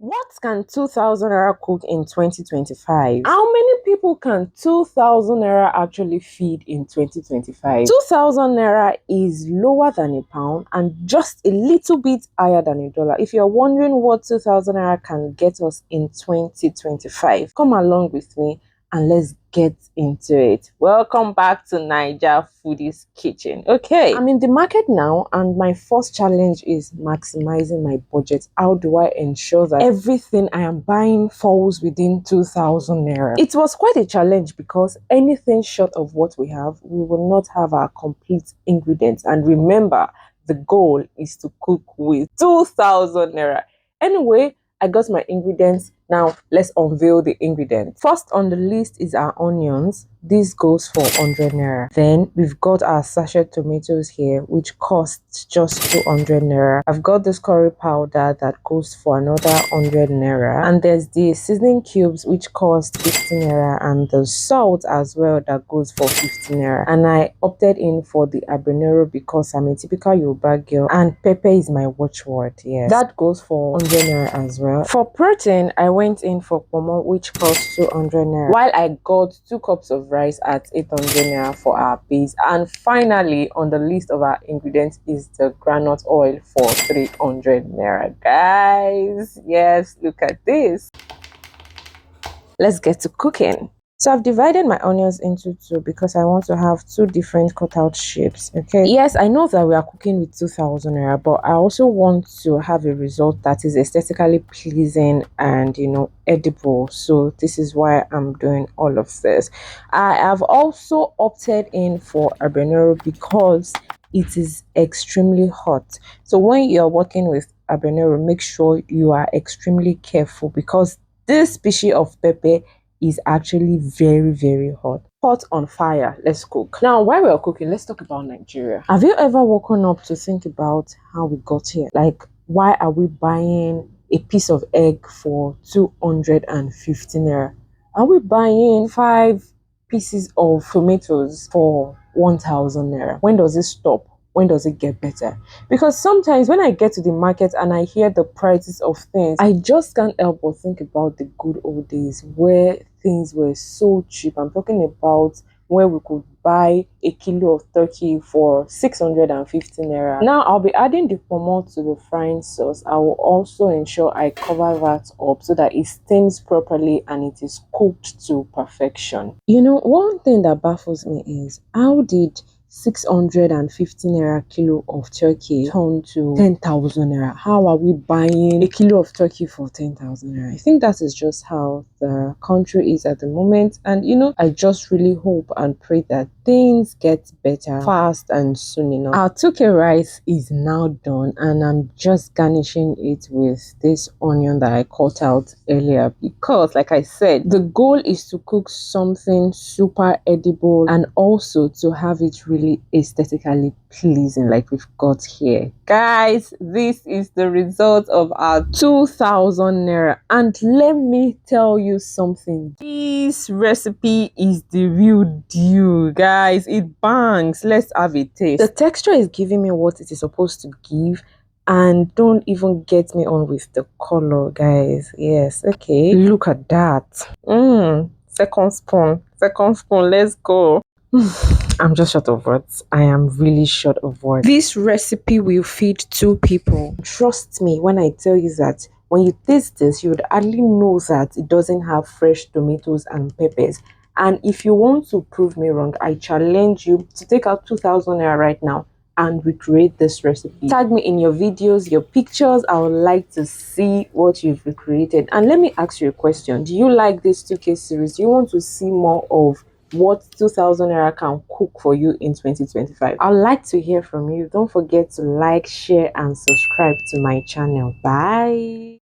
What can 2000 naira cook in 2025? How many people can 2000 naira actually feed in 2025? 2000 naira is lower than a pound and just a little bit higher than a dollar. If you're wondering what 2000 naira can get us in 2025, come along with me and let's get into it. Welcome back to Naija Foodies Kitchen. Okay, I'm in the market now and my first challenge is maximizing my budget. How do I ensure that everything I am buying falls within 2000 naira? It was quite a challenge because anything short of what we have, we will not have our complete ingredients. And remember, the goal is to cook with 2000 naira. Anyway, I got my ingredients. Now let's unveil the ingredients. First on the list is our onions. This goes for 100 naira. Then we've got our sachet tomatoes here, which costs just 200 naira. I've got this curry powder that goes for another 100 naira. And there's the seasoning cubes, which cost 50 naira, and the salt as well that goes for 50 naira. And I opted in for the habanero because I'm a typical Yoruba girl and pepper is my watchword. Yes, that goes for 100 naira as well. For protein, I went in for pomo, which cost 200 naira, while I got 2 cups of rice at 800 naira for our base. And finally, on the list of our ingredients is the groundnut oil for 300 naira. Guys, yes, look at this. Let's get to cooking. So I've divided my onions into two because I want to have 2 different cutout shapes. Okay, yes, I know that we are cooking with 2000 naira, but I also want to have a result that is aesthetically pleasing and edible. So this is why I'm doing all of this. I have also opted in for habanero because it is extremely hot. So when you're working with habanero, make sure you are extremely careful because this species of pepper is actually very hot. Pot on fire, let's cook. Now while we're cooking, let's talk about Nigeria. Have you ever woken up to think about how we got here? Like, why are we buying a piece of egg for 250 naira? Are we buying 5 pieces of tomatoes for 1000 naira? When does it stop? When does it get better? Because sometimes when I get to the market and I hear the prices of things, I just can't help but think about the good old days where things were so cheap. I'm talking about where we could buy a kilo of turkey for 650 naira. Now I'll be adding the pomo to the frying sauce. I will also ensure I cover that up so that it steams properly and it is cooked to perfection. One thing that baffles me is how did 650 naira kilo of turkey turn to 10,000 naira? How are we buying a kilo of turkey for 10,000 naira? I think that is just how the country is at the moment, and I just really hope and pray that things get better fast and soon enough. Our turkey rice is now done and I'm just garnishing it with this onion that I cut out earlier because, like I said, the goal is to cook something super edible and also to have it really aesthetically pleasing like we've got here. Guys, this is the result of our 2000 naira, and let me tell you something, this recipe is the real deal. Guys, it bangs. Let's have a taste. The texture is giving me what it is supposed to give, and don't even get me on with the color, guys. Yes, okay, look at that. Second spoon, let's go. I'm just short of words. I am really short of words. This recipe will feed 2 people. Trust me when I tell you that when you taste this, you would hardly know that it doesn't have fresh tomatoes and peppers. And if you want to prove me wrong, I challenge you to take out 2000 naira right now and recreate this recipe. Tag me in your videos, your pictures. I would like to see what you've recreated. And let me ask you a question. Do you like this 2K series? Do you want to see more of what 2000 naira can cook for you in 2025? I'd like to hear from you. Don't forget to like, share and subscribe to my channel. Bye.